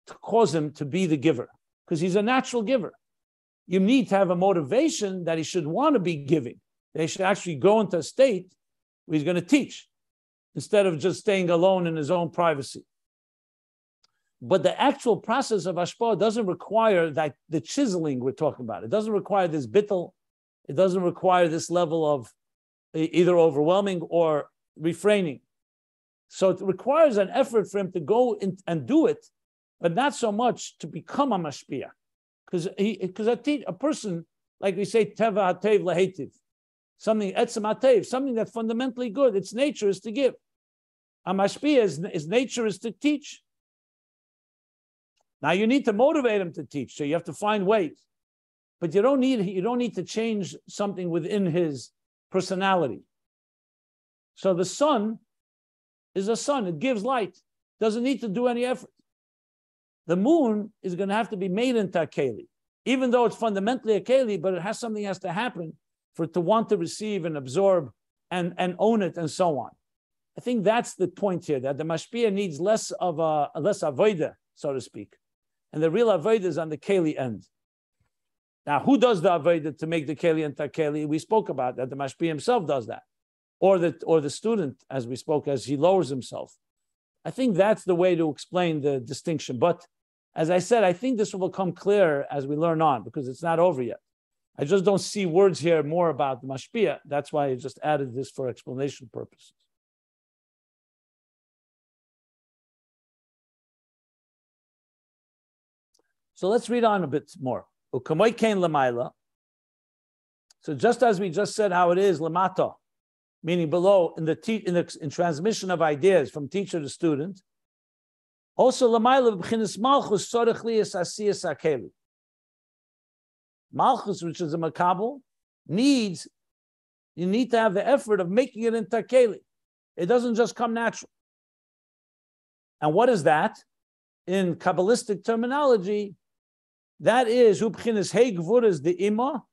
to cause him to be the giver, because he's a natural giver. You need to have a motivation that he should want to be giving. They should actually go into a state where he's going to teach instead of just staying alone in his own privacy. But the actual process of Hashpah doesn't require that the chiseling we're talking about. It doesn't require this bittul. It doesn't require this level of either overwhelming or refraining. So it requires an effort for him to go in and do it, but not so much to become a Mashpia. Because a person, like we say, teva hatev lahetiv, something etzem hatev, something that's fundamentally good. Its nature is to give. A Mashpia, his nature is to teach. Now you need to motivate him to teach, so you have to find ways. But you don't need to change something within his personality. So the sun is a sun; it gives light. Doesn't need to do any effort. The moon is going to have to be made into a keli, even though it's fundamentally a keli, but something has to happen for it to want to receive and absorb and own it and so on. I think that's the point here, that the Mashpia needs less avodah, so to speak. And the real avodah is on the keli end. Now, who does the avodah to make the keli into a keli? We spoke about that. The Mashpia himself does that. Or the student, as we spoke, as he lowers himself. I think that's the way to explain the distinction. But as I said, I think this will become clear as we learn on, because it's not over yet. I just don't see words here more about the Mashpia. That's why I just added this for explanation purposes. So let's read on a bit more. So just as we just said how it is, lamata, meaning below, in transmission of ideas from teacher to student, also lamayla b'chinas Malchus tzorech liyas asiyas hakeli. Malchus, which is a Mekabel, you need to have the effort of making it into keli. It doesn't just come natural. And what is that? In Kabbalistic terminology, that is hu b'chinas hey Gevuros de ima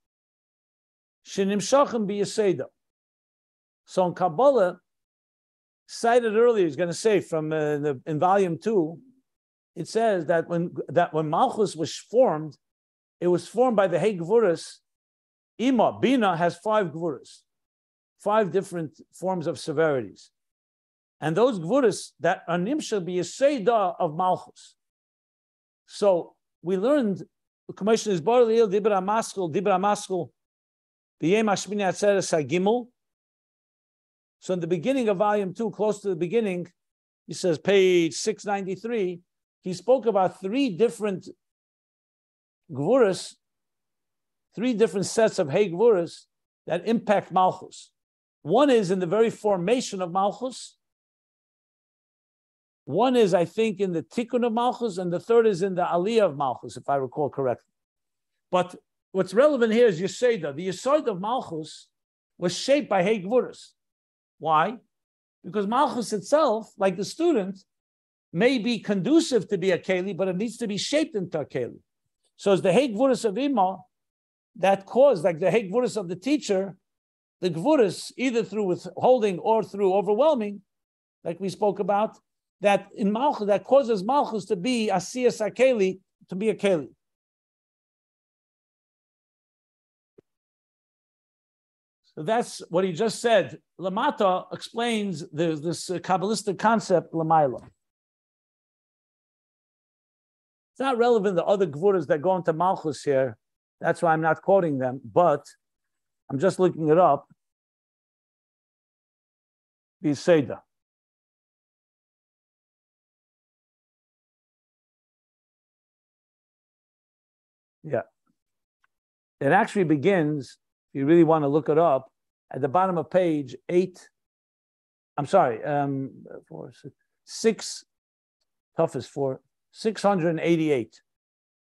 shenimshachem b'yeseda. So in Kabbalah, cited earlier, he's going to say in volume 2, it says that when Malchus was formed, it was formed by the hey Gevuros. Binah has 5 Gevuros, 5 different forms of severities. And those Gevuros that are nimshal b'yeseda of Malchus. So we learned, Commission is Borlil, Dibra Maskul, B'yem Hashmini Atzeres HaGimel. So in the beginning of volume 2, close to the beginning, he says, page 693, he spoke about three different Gevuros, three different sets of Hey Gevuros that impact Malchus. One is in the very formation of Malchus. One is, I think, in the Tikkun of Malchus, and the third is in the Aliyah of Malchus, if I recall correctly. But what's relevant here is Yeseda. The Yesod of Malchus was shaped by Hey Gevuros. Why? Because Malchus itself, like the student, may be conducive to be a Keli, but it needs to be shaped into a Keli. So it's the Hey Gevuros of Ima that caused, like the Hey Gevuros of the teacher, the Gevuros, either through withholding or through overwhelming, like we spoke about, that in Malchus, that causes Malchus to be Asiyas HaKeli, to be a Keli. So that's what he just said. Lamata explains this Kabbalistic concept, Lamaila. It's not relevant to other Gevuros that go into Malchus here. That's why I'm not quoting them, but I'm just looking it up. Yeseda. Yeah. It actually begins, if you really want to look it up, at the bottom of page 8. I'm sorry, 688.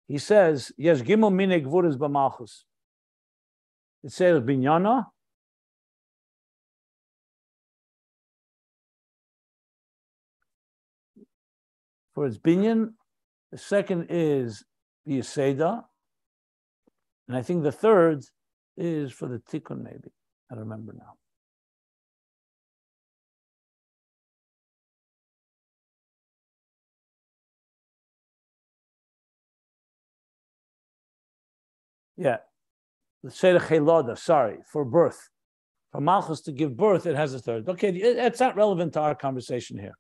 He says, yes, Gimel Mine Gevuros b'Malchus. It says Binah. For its binyan, the second is the Yeseda, and I think the third is for the Tikkun, maybe. I don't remember now. Yeah, the Seder Cheloda, sorry, for birth. For Malchus to give birth, it has a third. Okay, it's not relevant to our conversation here.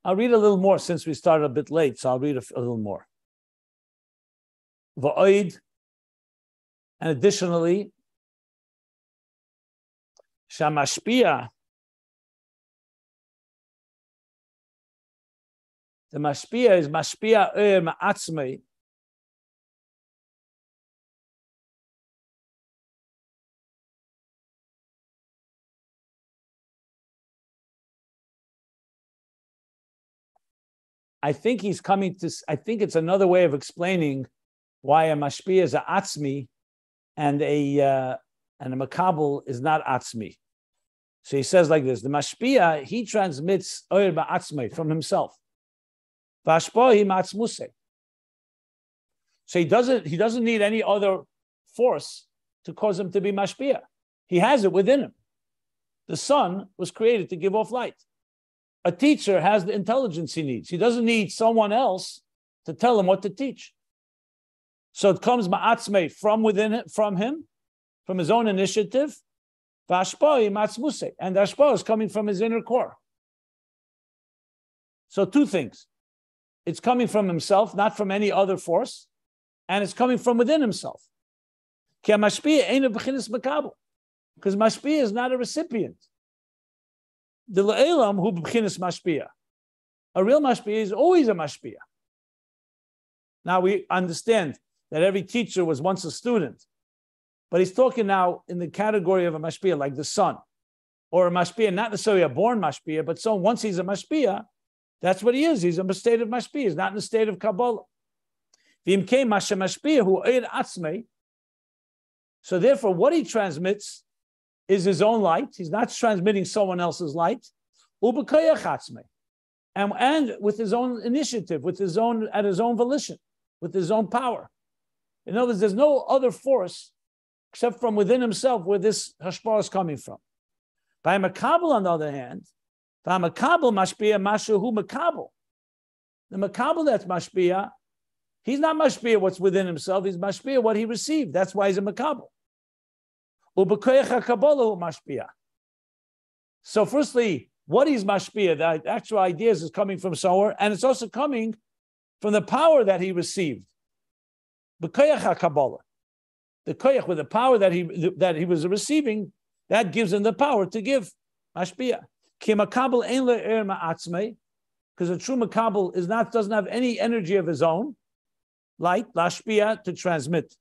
I'll read a little more since we started a bit late, so I'll read a little more. Va'oid, and additionally, Mashpia, the Mashpia is Mashpia Atzmi. I think he's coming to, I think it's another way of explaining why a Mashpia is a Atzmi and a Mekabel is not Atzmi. So he says like this, the Mashpia, he transmits Oyer Ba'atzmi from himself. Vashpohi Matzmuse. So he doesn't need any other force to cause him to be Mashpia. He has it within him. The sun was created to give off light. A teacher has the intelligence he needs. He doesn't need someone else to tell him what to teach. So it comes ma'atzmei from within, from him, from his own initiative. V'ashpoi matzmuse, and the ashpa is coming from his inner core. So two things: it's coming from himself, not from any other force, and it's coming from within himself. Ki mashpia ain't a b'chinas mekabel, because mashpia is not a recipient. The le'elam hu b'chinas mashpia. A real mashpia is always a mashpia. Now we understand that every teacher was once a student, but he's talking now in the category of a mashpia, like the sun, or a mashpia, not necessarily a born mashpia, but so once he's a mashpia, that's what he is. He's in a state of mashpia. He's not in a state of Kabbalah. So therefore, what he transmits is his own light. He's not transmitting someone else's light. And with his own initiative, with his own, at his own volition, with his own power. In other words, there's no other force except from within himself where this hashpah is coming from. By Mekabel, on the other hand, by Mekabel mashpia mashu Mekabel. The Mekabel that's mashpia, he's not mashpia what's within himself, he's mashpia what he received. That's why he's a Mekabel. So firstly, what is mashpia? The actual ideas is coming from somewhere, and it's also coming from the power that he received. the koyach, with the power that he was receiving, that gives him the power to give Mashpia. Ki Mekabel ein le'er ma'atzmei, because a true Mekabel doesn't have any energy of his own, light, lashpia, to transmit.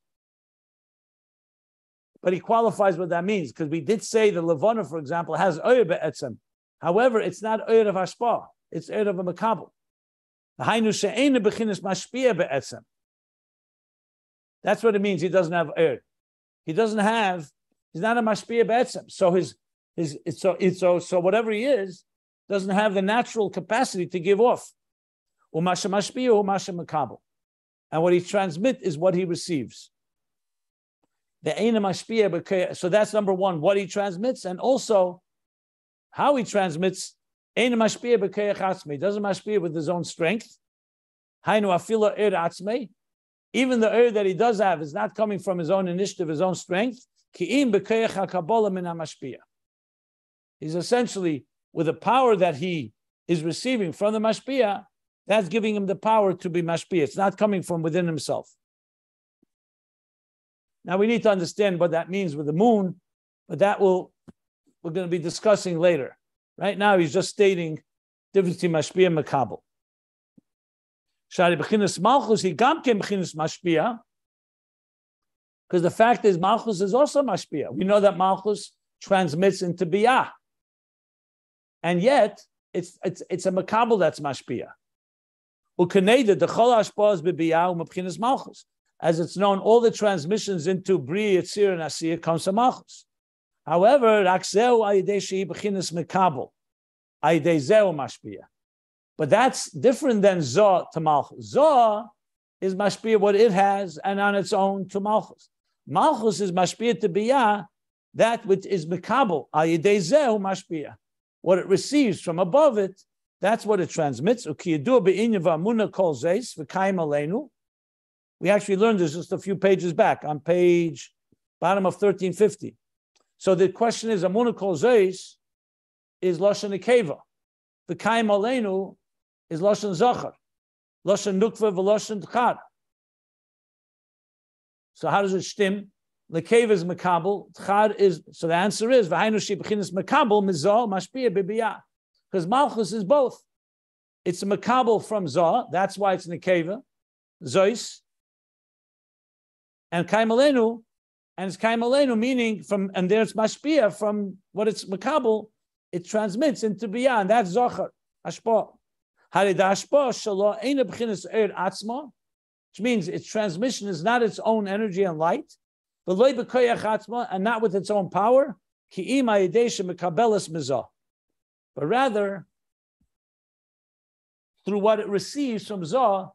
But he qualifies what that means, because we did say the Levana, for example, has oyer be'etzem. However, it's not oyer of hashpa, it's oyer of a Mekabel. That's what it means. He doesn't have oyer. He's not a mashpia be'etzem. So whatever he is, doesn't have the natural capacity to give off. And what he transmits is what he receives. So that's number one, what he transmits, and also how he transmits. He doesn't mashpia with his own strength. Even the that he does have is not coming from his own initiative, his own strength. He's essentially, with the power that he is receiving from the Mashpia, that's giving him the power to be Mashpia. It's not coming from within himself. Now we need to understand what that means with the moon, but we're going to be discussing later. Right now he's just stating difference between Mashpia and Mekabel. Shari b'chinas Malchus, he gamkem b'chinas Mashpia, because the fact is Malchus is also Mashpia. We know that Malchus transmits into Biyah. And yet, it's a Mekabel that's Mashpia. U'kaneda dechol hashpa'as b'Biyah u'mebchinas Malchus. As it's known, all the transmissions into Bri, Yitzir, and Asiyah comes from Malchus. However, Rakseu ayidei shehi b'chinas Mekabel, ayidei zeu Mashpia. But that's different than Zoh to Malchus. Zoh is Mashpia what it has, and on its own to Malchus. Malchus is Mashpia to Biyah, that which is Mekabel, ayidei zeu Mashpia. What it receives from above it, that's what it transmits. We actually learned this just a few pages back, on bottom of 1350. So the question is, Amunah Kol Zeis is Lashon Nekeva. V'kaim Aleinu is Lashon Zachar. Lashon Nukva v'Lashon Tchad. So how does it stem? Lekeva is Mekabel, Tchad is, so the answer is, V'hainu shi b'chinas Mekabel, Mizah, Mashpia, B'biyah. Because Malchus is both. It's a Mekabel from Zah, that's why it's Nekeva, Zois, and Kaim Aleinu, and it's Kaim Aleinu, meaning from, and there's Mashpia from what it's Mekabel, it transmits into Biyah, and that's Zachar, Ashpa. Harida Ashpa, Shalom, Eina b'chinas Eir Atzma, which means its transmission is not its own energy and light, but loy b'koyach Atzma, and not with its own power, Ki'im ha'yedei shemekabelas mizah, but rather through what it receives from Zah,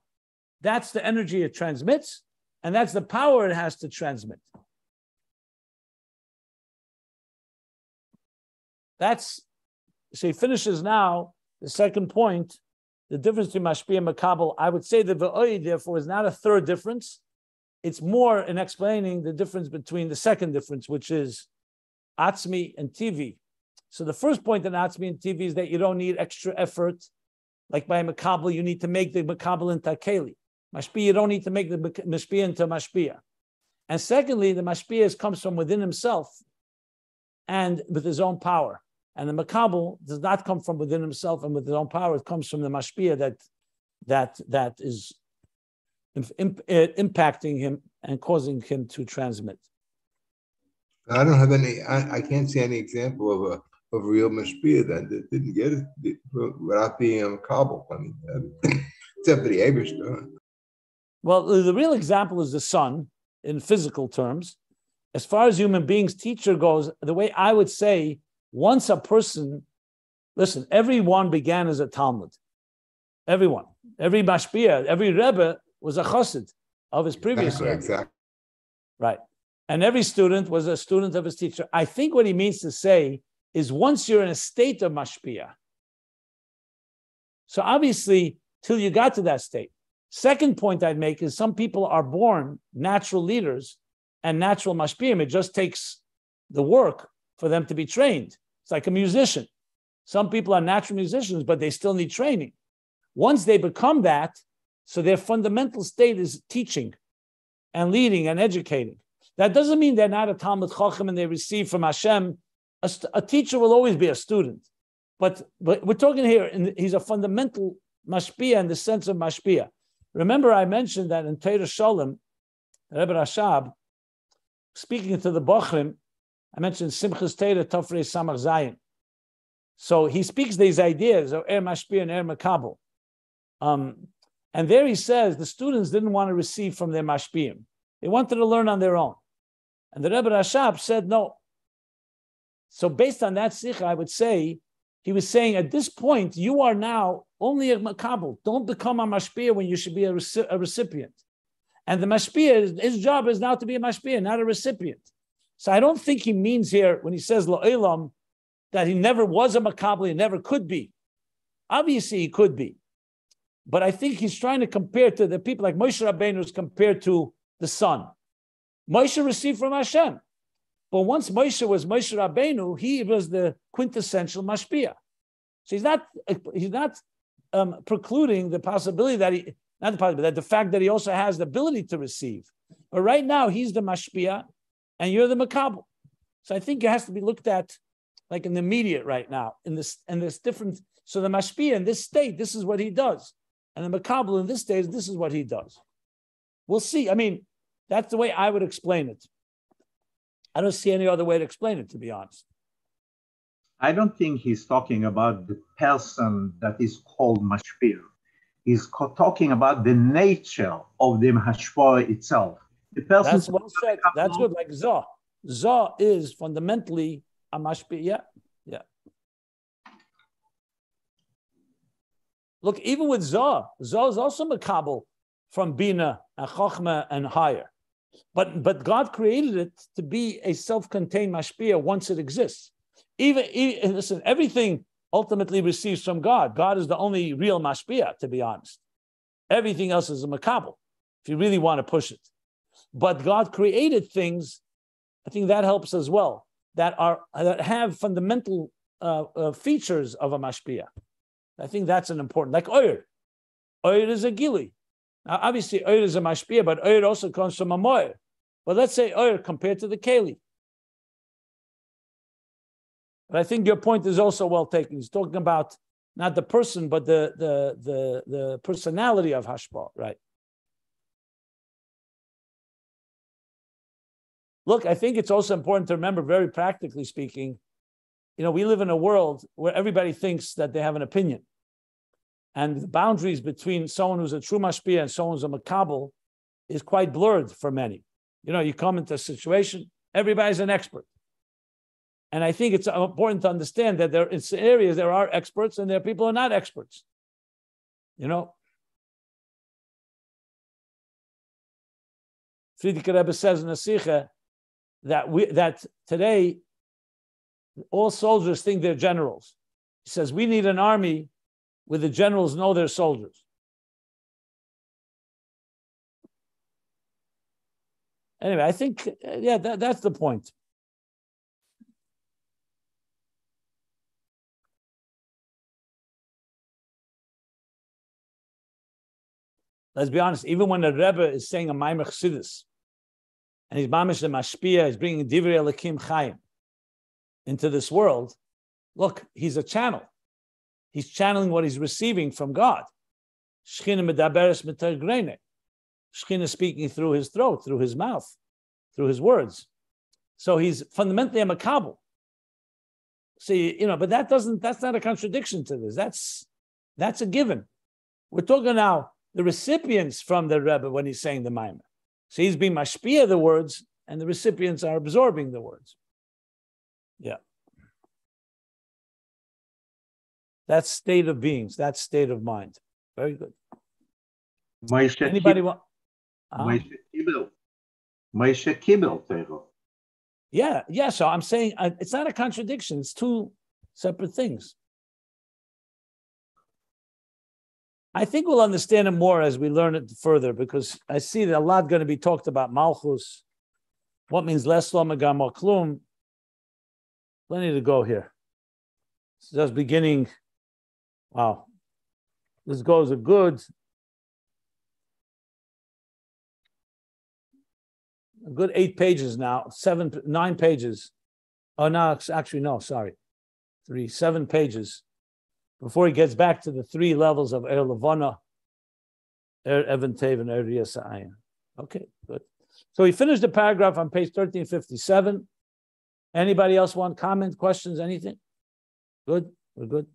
that's the energy it transmits, and that's the power it has to transmit. So he finishes now the second point, the difference between Mashpia and Mekabel. I would say the V'oi, therefore, is not a third difference. It's more in explaining the difference between the second difference, which is Atzmi and p.v. So the first point in Atzmi and p.v. is that you don't need extra effort. Like by Mekabel, you need to make the Mekabel into Keli. Mashpia, you don't need to make the Mashpia into Mashpia. And secondly, the Mashpia comes from within himself and with his own power. And the Mekabel does not come from within himself and with his own power. It comes from the Mashpia that is impacting him and causing him to transmit. I don't have any. I can't see any example of a real Mashpia that didn't get it without being a Mekabel. I mean, except for the Eibishter. Well, the real example is the sun in physical terms. As far as human beings, teacher goes, the way I would say, once a person, listen, everyone began as a Talmud. Everyone. Every Mashpia, every Rebbe was a chassid of his previous Rebbe. Exactly. Right. And every student was a student of his teacher. I think what he means to say is once you're in a state of Mashpia, so obviously, till you got to that state. Second point I'd make is some people are born natural leaders and natural Mashpiyim. It just takes the work for them to be trained. It's like a musician. Some people are natural musicians, but they still need training. Once they become that, so their fundamental state is teaching and leading and educating. That doesn't mean they're not a Talmud Chacham and they receive from Hashem. A teacher will always be a student. But we're talking here, and he's a fundamental Mashpia in the sense of Mashpia. Remember, I mentioned that in Torah Shalom, Rebbe Rashab, speaking to the Bochrim, I mentioned Simchas Torah Tofrei Samach Zayin. So he speaks these ideas of Mashpia and Mekabel. And there he says the students didn't want to receive from their Mashpiim. They wanted to learn on their own. And the Rebbe Rashab said no. So based on that sikha, I would say, he was saying at this point, you are now only a Mekabel. Don't become a Mashpia when you should be a recipient. And the Mashpia, his job is now to be a Mashpia, not a recipient. So I don't think he means here, when he says Lo'elam, that he never was a Mekabel, he never could be. Obviously, he could be. But I think he's trying to compare to the people like Moshe Rabbeinu is compared to the sun. Moshe received from Hashem. But once Moshe was Moshe Rabbeinu, he was the quintessential Mashpia. So he's not precluding the possibility that that the fact that he also has the ability to receive. But right now, he's the Mashpia and you're the Mekabel. So I think it has to be looked at like in the immediate right now, in this different. So the Mashpia in this state, this is what he does. And the Mekabel in this stage, this is what he does. We'll see. I mean, that's the way I would explain it. I don't see any other way to explain it, to be honest. I don't think he's talking about the person that is called Mashpia. He's talking about the nature of the Mashpia itself. The person. That's well said. That's good. Like Zah. Zah is fundamentally a Mashpia. Yeah. Look, even with Zah is also Mekabel from Binah and Chochmah and higher. But God created it to be a self-contained Mashpia once it exists. Even listen, everything ultimately receives from God. God is the only real Mashpia, to be honest. Everything else is a Mekabel, if you really want to push it. But God created things, I think that helps as well, that have fundamental features of a Mashpia. I think that's an important, like Oyer. Oyer is a Gili. Now, obviously, Oyer is a Mashpia, but Oyer also comes from a Moyer. But let's say Oyer compared to the Keli. But I think your point is also well taken. He's talking about not the person, but the personality of Hashpah, right? Look, I think it's also important to remember, very practically speaking, we live in a world where everybody thinks that they have an opinion. And the boundaries between someone who's a true Mashpia and someone who's a Mekabel is quite blurred for many. You come into a situation, everybody's an expert. And I think it's important to understand that in areas there are experts and there are people who are not experts. Frierdiker Rebbe says in the Sikha that today all soldiers think they're generals. He says we need an army where the generals know they're soldiers. Anyway, I think, that's the point. Let's be honest, even when the Rebbe is saying a Maimer Chassidus, and he's mamish the Mashpia, he's bringing Divrei Elokim Chaim into this world, look, he's a channel. He's channeling what he's receiving from God. Shechina medaberes mitargrene. Shechina speaking through his throat, through his mouth, through his words. So he's fundamentally a Mekabel. See, but that's not a contradiction to this. That's a given. We're talking now the recipients from the Rebbe when he's saying the Maimer. So he's being Mashpia the words, and the recipients are absorbing the words. Yeah. That's state of beings. That's state of mind. Very good. Anybody want? Moshe Kibel. Yeah. So I'm saying it's not a contradiction. It's two separate things. I think we'll understand it more as we learn it further, because I see that a lot going to be talked about Malchus. What means less lo megam klum? Plenty to go here. It's just beginning. Wow. This goes a good a good 8 pages now, 9 pages. Oh, no, actually, no, sorry. 7 pages before he gets back to the 3 levels of Er Levana, Er Even Tev, and Er Riyas Ayin. Okay, good. So he finished the paragraph on page 1357. Anybody else want comment, questions, anything? Good, we're good.